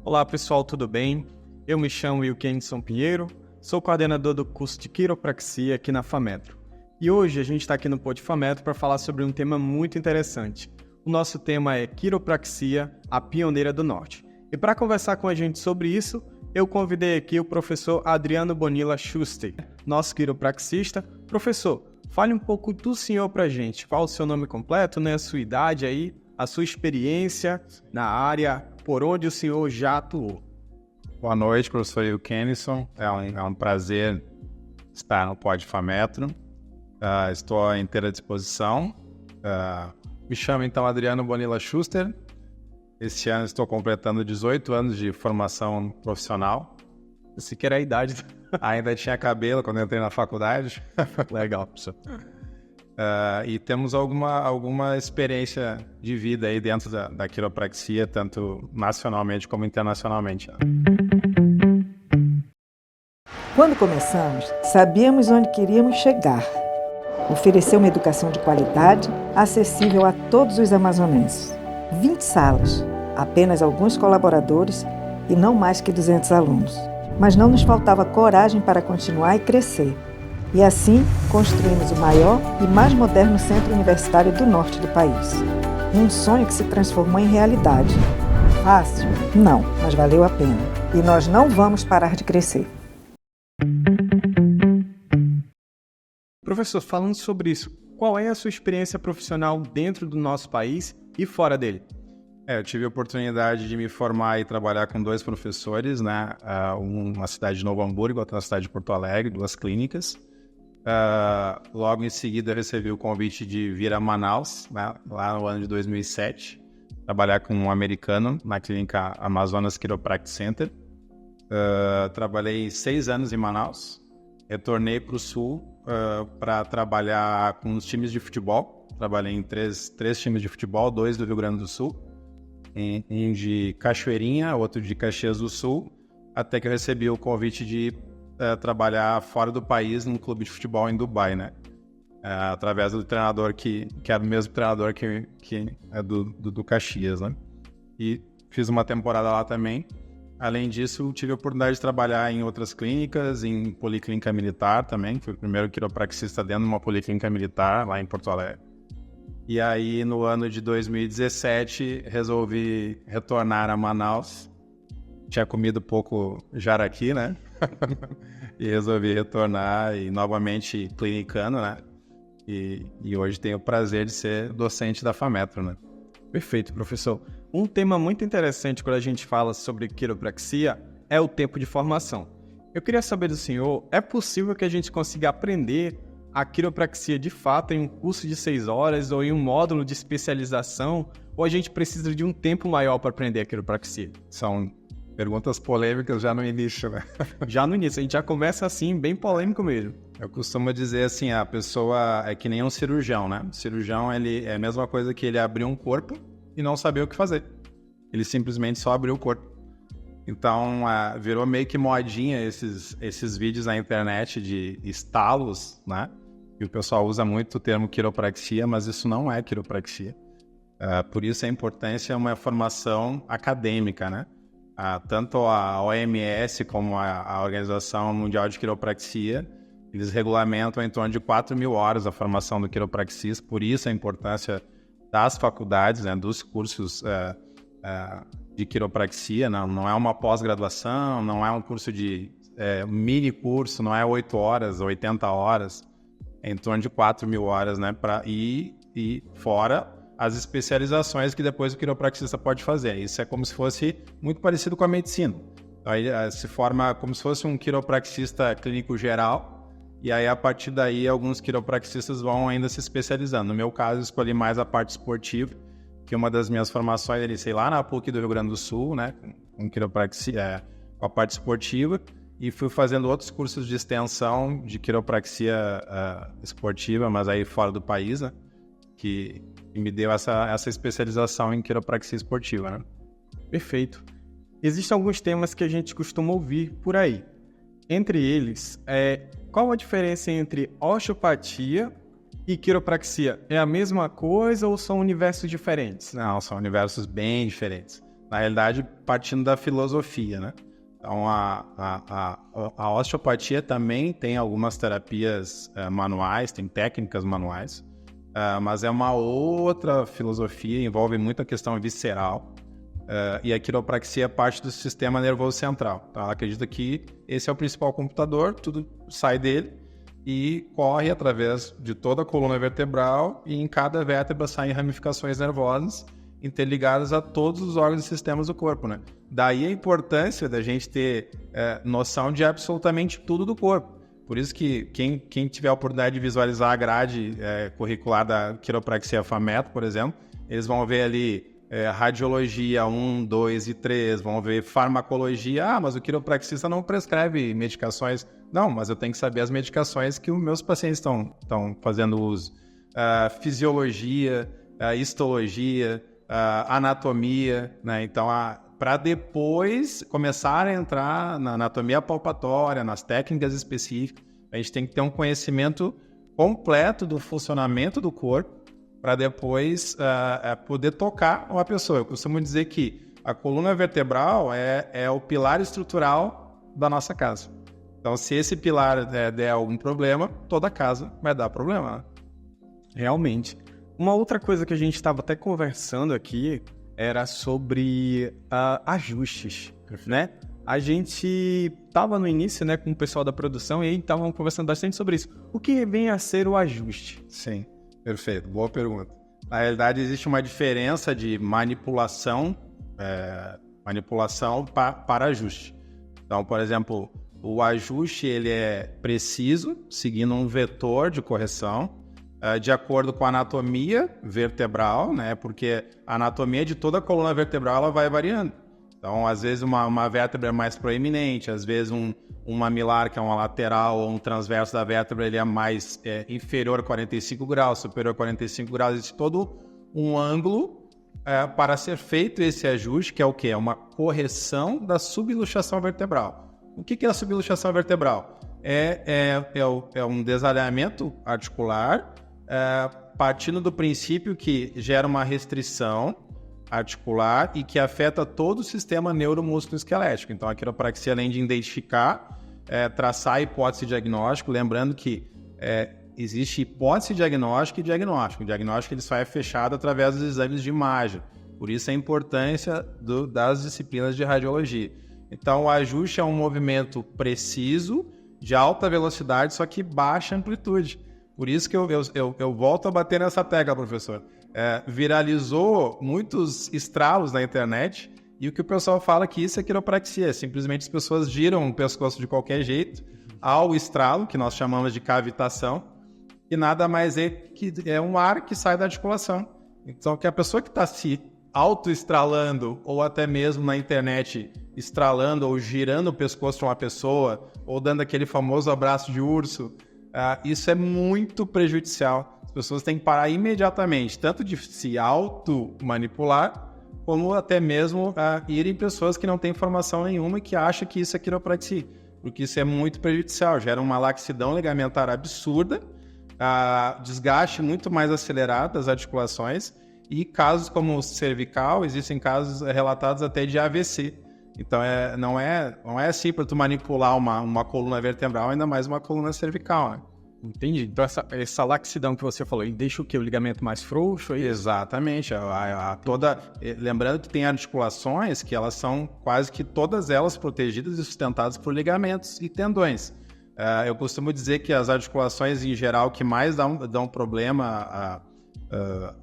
Olá pessoal, tudo bem? Eu me chamo Wilkenson Pinheiro, sou coordenador do curso de Quiropraxia aqui na FAMetro. E hoje a gente está aqui no Pod FAMetro para falar sobre um tema muito interessante. O nosso tema é Quiropraxia, a pioneira do Norte. E para conversar com a gente sobre isso, eu convidei aqui o professor Adriano Bonilla Schuster, nosso quiropraxista. Professor, fale um pouco do senhor para a gente. Qual o seu nome completo, a sua idade aí, a sua experiência na área, por onde o senhor já atuou. Boa noite, professor Wilkenson. É um prazer estar no Pod FAMetro. Estou à inteira disposição. Me chamo então Adriano Bonilla Schuster. Este ano estou completando 18 anos de formação profissional. Esse que era a idade. Ainda tinha cabelo quando entrei na faculdade. Legal, professor. E temos alguma experiência de vida aí dentro da quiropraxia, tanto nacionalmente como internacionalmente. Quando começamos, sabíamos onde queríamos chegar. Oferecer uma educação de qualidade, acessível a todos os amazonenses. 20 salas, apenas alguns colaboradores e não mais que 200 alunos. Mas não nos faltava coragem para continuar e crescer. E assim, construímos o maior e mais moderno centro universitário do norte do país. Um sonho que se transformou em realidade. Fácil? Não, mas valeu a pena. E nós não vamos parar de crescer. Professor, falando sobre isso, qual é a sua experiência profissional dentro do nosso país e fora dele? Eu tive a oportunidade de me formar e trabalhar com 2 professores, né? Um na cidade de Novo Hamburgo, outra na cidade de Porto Alegre, 2 clínicas. Logo em seguida eu recebi o convite de vir a Manaus, né, lá no ano de 2007, trabalhar com um americano na clínica Amazonas Chiropractic Center. Trabalhei 6 anos em Manaus, retornei para o Sul para trabalhar com os times de futebol. Trabalhei em 3 times de futebol, 2 do Rio Grande do Sul, um de Cachoeirinha, outro de Caxias do Sul, até que eu recebi o convite de trabalhar fora do país num clube de futebol em Dubai, né? Através do treinador que era o mesmo treinador que é do Caxias, né? E fiz uma temporada lá também. Além disso, tive a oportunidade de trabalhar em outras clínicas, em policlínica militar também. Fui o primeiro quiropraxista dentro de uma policlínica militar lá em Porto Alegre. E aí, no ano de 2017, resolvi retornar a Manaus. Tinha comido pouco jaraqui, né? E resolvi retornar e novamente clinicando, né? E hoje tenho o prazer de ser docente da FAMetro, né? Perfeito, professor. Um tema muito interessante quando a gente fala sobre quiropraxia é o tempo de formação. Eu queria saber do senhor, é possível que a gente consiga aprender a quiropraxia de fato em um curso de 6 horas ou em um módulo de especialização, ou a gente precisa de um tempo maior para aprender a quiropraxia? São perguntas polêmicas já no início, né? Já no início, a gente já começa assim, bem polêmico mesmo. Eu costumo dizer assim, a pessoa é que nem um cirurgião, né? O cirurgião, ele é a mesma coisa que ele abrir um corpo e não saber o que fazer. Ele simplesmente só abriu o corpo. Então, virou meio que modinha esses vídeos na internet de estalos, né? E o pessoal usa muito o termo quiropraxia, mas isso não é quiropraxia. Por isso a importância é uma formação acadêmica, né? Tanto a OMS como a Organização Mundial de Quiropraxia, eles regulamentam em torno de 4.000 horas a formação do quiropraxista, por isso a importância das faculdades, né, dos cursos de quiropraxia. Não é uma pós-graduação, não é um curso de mini curso, não é 8 horas, 80 horas, é em torno de 4.000 horas, né, e fora as especializações que depois o quiropraxista pode fazer. Isso é como se fosse muito parecido com a medicina. Aí se forma como se fosse um quiropraxista clínico geral, e aí a partir daí alguns quiropraxistas vão ainda se especializando. No meu caso, escolhi mais a parte esportiva, que uma das minhas formações, ele sei lá na PUC do Rio Grande do Sul, né, com quiropraxia, com a parte esportiva, e fui fazendo outros cursos de extensão de quiropraxia esportiva, mas aí fora do país, né, que me deu essa especialização em quiropraxia esportiva, né? Perfeito. Existem alguns temas que a gente costuma ouvir por aí. Entre eles, qual a diferença entre osteopatia e quiropraxia? É a mesma coisa ou são universos diferentes? Não, são universos bem diferentes. Na realidade, partindo da filosofia, né? Então, a osteopatia também tem algumas terapias manuais, tem técnicas manuais, mas é uma outra filosofia, envolve muita questão visceral, e a quiropraxia é parte do sistema nervoso central. Então, ela acredita que esse é o principal computador, tudo sai dele e corre através de toda a coluna vertebral, e em cada vértebra saem ramificações nervosas interligadas a todos os órgãos e sistemas do corpo, né? Daí a importância da gente ter noção de absolutamente tudo do corpo. Por isso que quem tiver a oportunidade de visualizar a grade curricular da quiropraxia FAMETRO, por exemplo, eles vão ver ali radiologia 1, 2 e 3, vão ver farmacologia. Mas o quiropraxista não prescreve medicações. Não, mas eu tenho que saber as medicações que os meus pacientes estão fazendo uso. Fisiologia, histologia, anatomia, né? Então, para depois começar a entrar na anatomia palpatória, nas técnicas específicas, a gente tem que ter um conhecimento completo do funcionamento do corpo para depois poder tocar uma pessoa. Eu costumo dizer que a coluna vertebral é o pilar estrutural da nossa casa. Então, se esse pilar der algum problema, toda a casa vai dar problema, né? Realmente. Uma outra coisa que a gente estava até conversando aqui era sobre ajustes, né? A gente estava no início, né, com o pessoal da produção e aí estavam conversando bastante sobre isso. O que vem a ser o ajuste? Sim, perfeito. Boa pergunta. Na realidade, existe uma diferença de manipulação para ajuste. Então, por exemplo, o ajuste ele é preciso, seguindo um vetor de correção, de acordo com a anatomia vertebral, né? Porque a anatomia de toda a coluna vertebral ela vai variando. Então, às vezes, uma vértebra é mais proeminente, às vezes um mamilar, que é uma lateral ou um transverso da vértebra, ele é mais inferior a 45 graus, superior a 45 graus. Existe todo um ângulo para ser feito esse ajuste, que é o quê? É uma correção da subluxação vertebral. O que é a subluxação vertebral? É um desalinhamento articular, partindo do princípio que gera uma restrição articular e que afeta todo o sistema neuromúsculo-esquelético. Então, a quiropraxia, além de identificar, traçar a hipótese diagnóstico, lembrando que existe hipótese diagnóstica e diagnóstico. O diagnóstico ele só é fechado através dos exames de imagem. Por isso a importância das disciplinas de radiologia. Então, o ajuste é um movimento preciso, de alta velocidade, só que baixa amplitude. Por isso que eu volto a bater nessa tecla, professor. Viralizou muitos estralos na internet e o que o pessoal fala que isso é quiropraxia. Simplesmente as pessoas giram o pescoço de qualquer jeito ao estralo, que nós chamamos de cavitação, e nada mais que é um ar que sai da articulação. Então, que a pessoa que está se auto-estralando ou até mesmo na internet estralando ou girando o pescoço de uma pessoa ou dando aquele famoso abraço de urso, isso é muito prejudicial. As pessoas têm que parar imediatamente, tanto de se auto-manipular, como até mesmo ir em pessoas que não têm formação nenhuma e que acham que isso é quiropraxia, porque isso é muito prejudicial, gera uma laxidão ligamentar absurda, desgaste muito mais acelerado das articulações e casos como o cervical, existem casos relatados até de AVC. Então, não é assim para tu manipular uma coluna vertebral, ainda mais uma coluna cervical, né? Entendi. Então, essa laxidão que você falou, deixa o quê? O ligamento mais frouxo? Exatamente. Lembrando que tem articulações que elas são quase que todas elas protegidas e sustentadas por ligamentos e tendões. Eu costumo dizer que as articulações, em geral, que mais dão problema,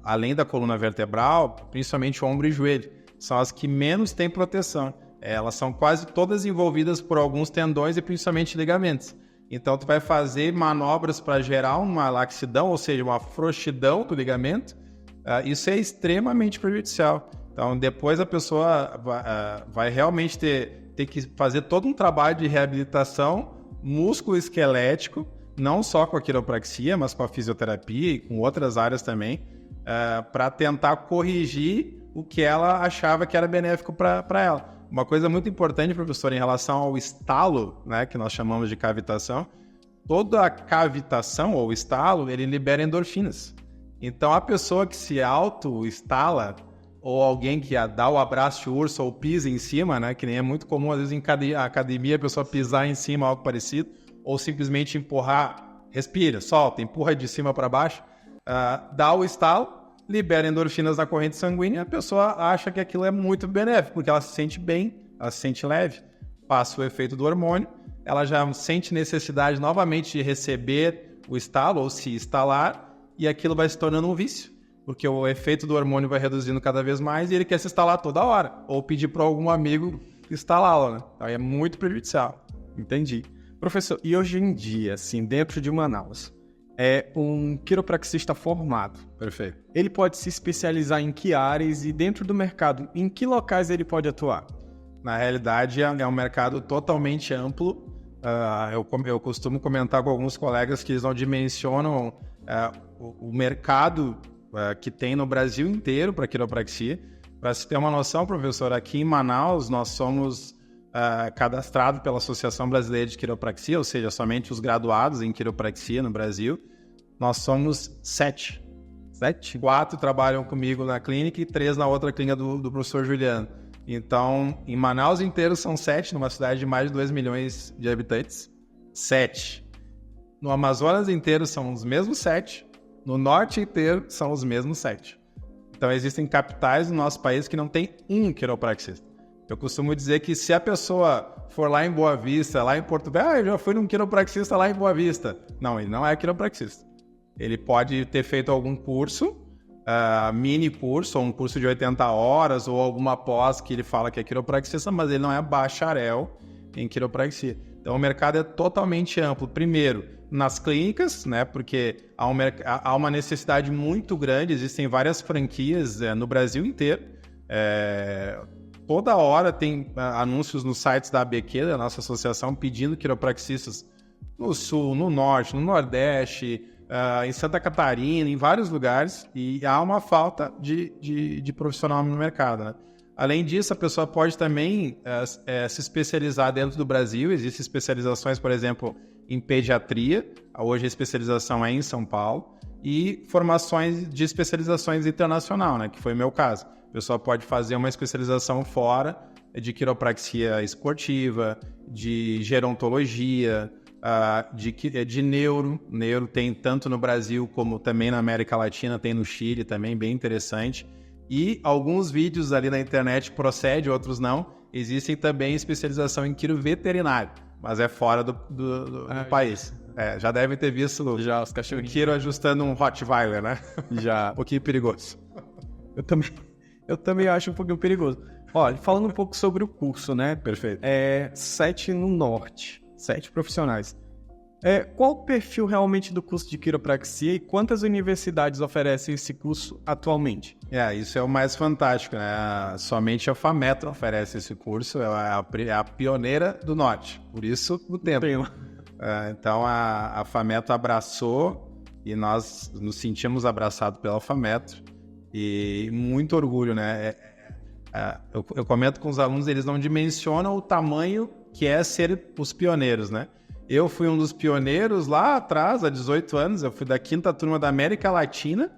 além da coluna vertebral, principalmente o ombro e joelho, são as que menos têm proteção. Elas são quase todas envolvidas por alguns tendões e principalmente ligamentos. Então, tu vai fazer manobras para gerar uma laxidão, ou seja, uma frouxidão do ligamento. Isso é extremamente prejudicial. Então, depois a pessoa vai realmente ter que fazer todo um trabalho de reabilitação músculo-esquelético, não só com a quiropraxia, mas com a fisioterapia e com outras áreas também, para tentar corrigir o que ela achava que era benéfico para ela. Uma coisa muito importante, professor, em relação ao estalo, né, que nós chamamos de cavitação, toda a cavitação ou estalo, ele libera endorfinas. Então, a pessoa que se auto-estala, ou alguém que dá o abraço de urso ou pisa em cima, né? Que nem é muito comum, às vezes, em academia, a pessoa pisar em cima, algo parecido, ou simplesmente empurrar, respira, solta, empurra de cima para baixo, dá o estalo, libera endorfinas na corrente sanguínea, a pessoa acha que aquilo é muito benéfico, porque ela se sente bem, ela se sente leve, passa o efeito do hormônio, ela já sente necessidade novamente de receber o estalo ou se estalar, e aquilo vai se tornando um vício, porque o efeito do hormônio vai reduzindo cada vez mais e ele quer se instalar toda hora, ou pedir para algum amigo instalá-lo, né? Então é muito prejudicial. Entendi. Professor, e hoje em dia, assim, dentro de Manaus, um quiropraxista formado. Perfeito. Ele pode se especializar em que áreas e dentro do mercado, em que locais ele pode atuar? Na realidade, é um mercado totalmente amplo. Eu costumo comentar com alguns colegas que eles não dimensionam o mercado que tem no Brasil inteiro para quiropraxia. Para se ter uma noção, professor, aqui em Manaus nós somos cadastrados pela Associação Brasileira de Quiropraxia, ou seja, somente os graduados em quiropraxia no Brasil. Nós somos 7. 7? 4 trabalham comigo na clínica e 3 na outra clínica do professor Juliano. Então, em Manaus inteiro são 7, numa cidade de mais de 2 milhões de habitantes. 7. No Amazonas inteiro são os mesmos 7. No norte inteiro são os mesmos 7. Então, existem capitais no nosso país que não tem um quiropraxista. Eu costumo dizer que se a pessoa for lá em Boa Vista, lá em Porto Velho, eu já fui num quiropraxista lá em Boa Vista. Não, ele não é quiropraxista. Ele pode ter feito algum curso, mini curso, ou um curso de 80 horas, ou alguma pós que ele fala que é quiropraxista, mas ele não é bacharel em quiropraxia. Então, o mercado é totalmente amplo. Primeiro, nas clínicas, né, porque há uma necessidade muito grande, existem várias franquias no Brasil inteiro. Toda hora tem anúncios nos sites da ABQ, da nossa associação, pedindo quiropraxistas no Sul, no Norte, no Nordeste, em Santa Catarina, em vários lugares, e há uma falta de profissional no mercado, né? Além disso, a pessoa pode também se especializar dentro do Brasil. Existem especializações, por exemplo, em pediatria. Hoje a especialização é em São Paulo. E formações de especializações internacional, né? Que foi o meu caso. A pessoa pode fazer uma especialização fora de quiropraxia esportiva, de gerontologia, de neuro. Neuro tem tanto no Brasil como também na América Latina, tem no Chile também, bem interessante. E alguns vídeos ali na internet procede, outros não. Existem também especialização em quiro veterinário, mas é fora do país. Já devem ter visto já os cachorrinhos. Quiro ajustando um Rottweiler, né? Já. Um pouquinho perigoso. Eu também acho um pouquinho perigoso. Olha, falando um pouco sobre o curso, né? Perfeito. 7 no norte, 7 profissionais. Qual o perfil realmente do curso de quiropraxia e quantas universidades oferecem esse curso atualmente? Isso é o mais fantástico, né? Somente a FAMETRO oferece esse curso, é a pioneira do norte, por isso o tempo. Então a FAMETRO abraçou e nós nos sentimos abraçados pela FAMETRO e muito orgulho, né? Eu comento com os alunos, eles não dimensionam o tamanho que é ser os pioneiros, né? Eu fui um dos pioneiros lá atrás, há 18 anos, eu fui da 5ª turma da América Latina,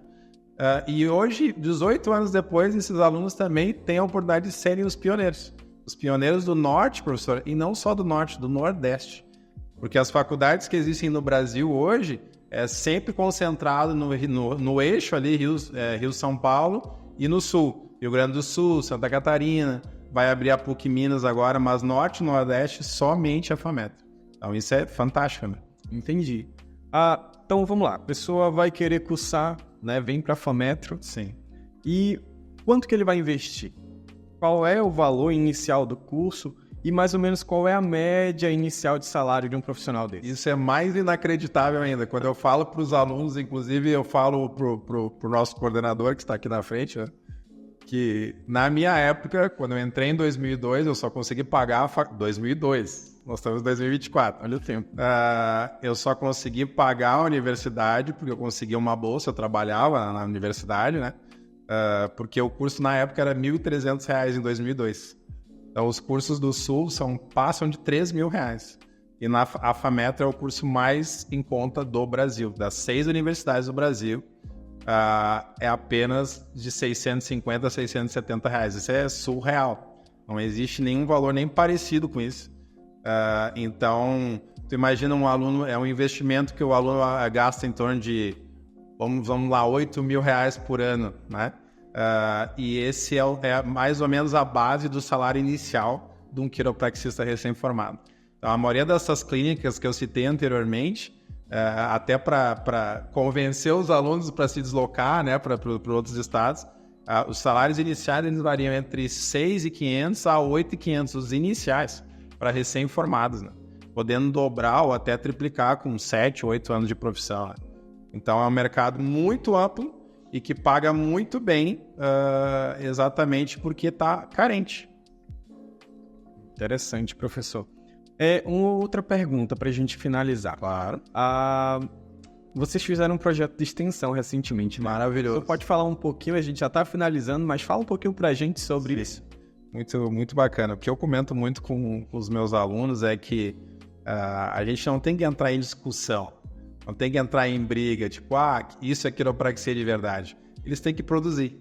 e hoje, 18 anos depois, esses alunos também têm a oportunidade de serem os pioneiros. Os pioneiros do norte, professor, e não só do norte, do nordeste. Porque as faculdades que existem no Brasil hoje é sempre concentrado no eixo ali, Rio-São Paulo, e no sul, Rio Grande do Sul, Santa Catarina, vai abrir a PUC Minas agora, mas norte e nordeste somente a FAMETRO. Então isso é fantástico, né? Entendi. Então vamos lá, a pessoa vai querer cursar, né? Vem para a FAMETRO. Sim. E quanto que ele vai investir? Qual é o valor inicial do curso e mais ou menos qual é a média inicial de salário de um profissional desse? Isso é mais inacreditável ainda. Quando eu falo para os alunos, inclusive eu falo pro nosso coordenador que está aqui na frente, né? Que na minha época, quando eu entrei em 2002, eu só consegui pagar... 2002... Nós estamos em 2024, olha o tempo. Eu só consegui pagar a universidade porque eu consegui uma bolsa, eu trabalhava na universidade, né? Porque o curso na época era R$ 1.300 em 2002. Então os cursos do Sul passam de R$ 3.000. E a FAMETRO é o curso mais em conta do Brasil, das 6 universidades do Brasil. é apenas de 650 a 670 reais. Isso é surreal. Não existe nenhum valor nem parecido com isso. Então, tu imagina um aluno, é um investimento que o aluno gasta em torno de, vamos lá, 8 mil reais por ano, né? E esse é mais ou menos a base do salário inicial de um quiropraxista recém-formado. Então, a maioria dessas clínicas que eu citei anteriormente, até para convencer os alunos para se deslocar, né, para outros estados, os salários iniciais eles variam entre 6.500 a 8.500, os iniciais, para recém-formados, né? Podendo dobrar ou até triplicar com 7, 8 anos de profissão. Né? Então, é um mercado muito amplo e que paga muito bem, exatamente porque está carente. Interessante, professor. Uma outra pergunta para a gente finalizar. Claro. Vocês fizeram um projeto de extensão recentemente, né? Maravilhoso. Você pode falar um pouquinho, a gente já está finalizando, mas fala um pouquinho para a gente sobre isso. Muito, muito bacana. O que eu comento muito com os meus alunos é que a gente não tem que entrar em discussão, não tem que entrar em briga, tipo, isso é quiropraxia de verdade. Eles têm que produzir.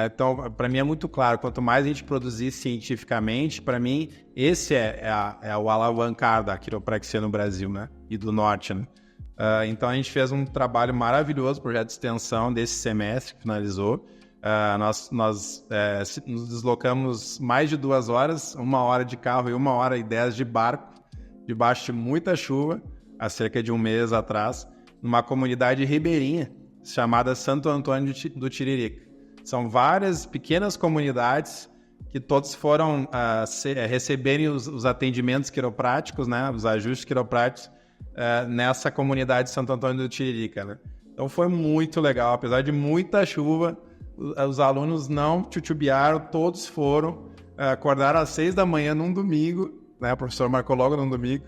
Então, para mim é muito claro, quanto mais a gente produzir cientificamente, para mim, esse é o alavancar da quiropraxia no Brasil, né? E do Norte, né? Então, a gente fez um trabalho maravilhoso, projeto de extensão desse semestre que finalizou. Nós nos deslocamos mais de 2 horas, 1 hora de carro e 1 hora e 10 de barco, debaixo de muita chuva, há cerca de um mês atrás, numa comunidade ribeirinha chamada Santo Antônio do Tiririca. São várias pequenas comunidades que todos foram receberem os atendimentos quiropráticos, né, os ajustes quiropráticos nessa comunidade de Santo Antônio do Tiririca. Né? Então foi muito legal, apesar de muita chuva, os alunos não titubearam, todos foram, acordaram às 6 da manhã num domingo, né, o professor marcou logo num domingo,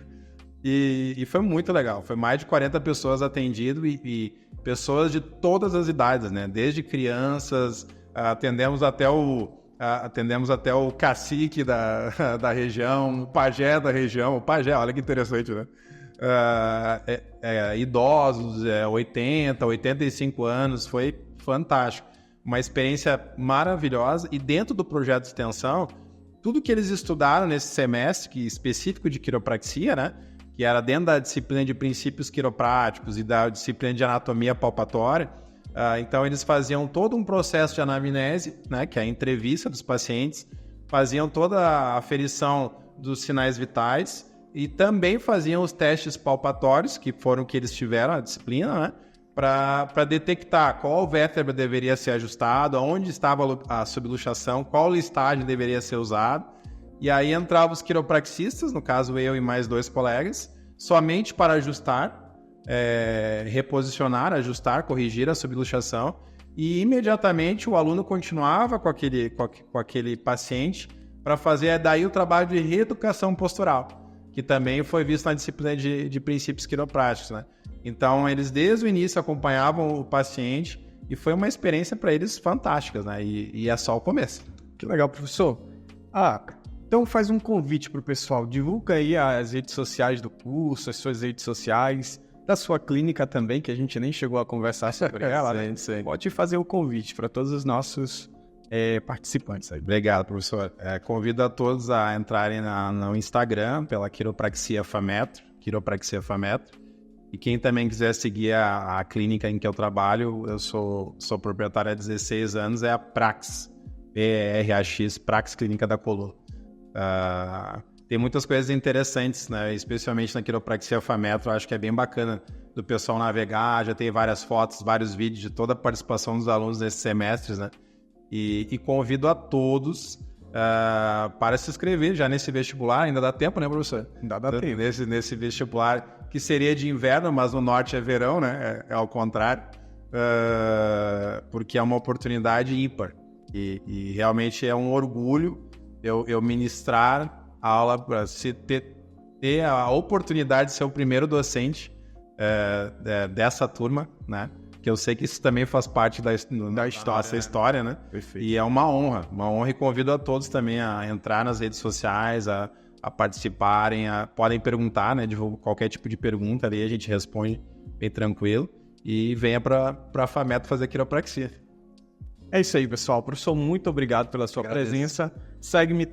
e foi muito legal. Foi mais de 40 pessoas atendidas e pessoas de todas as idades, né? Desde crianças, atendemos até o cacique da região, o pajé da região. O pajé, olha que interessante, né? Idosos, 80, 85 anos, foi fantástico. Uma experiência maravilhosa. E dentro do projeto de extensão, tudo que eles estudaram nesse semestre, específico de quiropraxia, né? Que era dentro da disciplina de princípios quiropráticos e da disciplina de anatomia palpatória. Então, eles faziam todo um processo de anamnese, né, que é a entrevista dos pacientes, faziam toda a aferição dos sinais vitais e também faziam os testes palpatórios, que foram que eles tiveram, a disciplina, né, para detectar qual vértebra deveria ser ajustado, onde estava a subluxação, qual listagem deveria ser usada. E aí entravam os quiropraxistas, no caso eu e mais 2 colegas, somente para ajustar, reposicionar, ajustar, corrigir a subluxação. E imediatamente o aluno continuava com aquele paciente para fazer daí o trabalho de reeducação postural, que também foi visto na disciplina de princípios quiropráticos, né? Então, eles desde o início acompanhavam o paciente e foi uma experiência para eles fantástica, né? E é só o começo. Que legal, professor. Então faz um convite para o pessoal, divulga aí as redes sociais do curso, as suas redes sociais, da sua clínica também, que a gente nem chegou a conversar sobre ela, né? Sim. Pode fazer o convite para todos os nossos participantes aí. Obrigado, professor. Convido a todos a entrarem no Instagram, pela Quiropraxia Fametro, e quem também quiser seguir a clínica em que eu trabalho, eu sou proprietário há 16 anos, é a Prax, PRAX, Prax Clínica da Coluna. Tem muitas coisas interessantes, né? Especialmente na quiropraxia Fametro, acho que é bem bacana do pessoal navegar, já tem várias fotos, vários vídeos de toda a participação dos alunos nesses semestres, né? E convido a todos para se inscrever já nesse vestibular, ainda dá tempo, né, professor? Ainda dá tempo. Nesse vestibular, que seria de inverno, mas no norte é verão, né? É ao contrário, porque é uma oportunidade ímpar e realmente é um orgulho eu ministrar a aula para ter a oportunidade de ser o primeiro docente dessa turma, né? Que eu sei que isso também faz parte da história, né? Perfeito. E é uma honra, e convido a todos também a entrar nas redes sociais, a participarem, podem perguntar, né? De qualquer tipo de pergunta ali, a gente responde bem tranquilo. e venha para a FAMETRO fazer quiropraxia. É isso aí, pessoal. Professor, muito obrigado pela sua presença.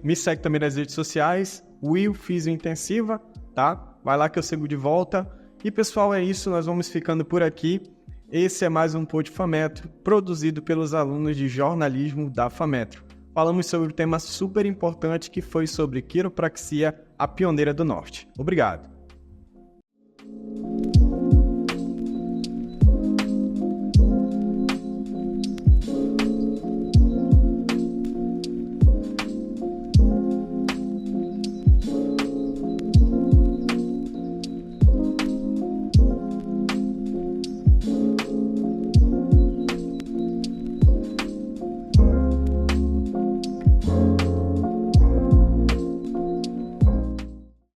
Me segue também nas redes sociais, Will Físio Intensiva, tá? Vai lá que eu sigo de volta. E, pessoal, é isso. Nós vamos ficando por aqui. Esse é mais um Pod FAMETRO, produzido pelos alunos de jornalismo da FAMETRO. Falamos sobre um tema super importante que foi sobre quiropraxia, a pioneira do norte. Obrigado.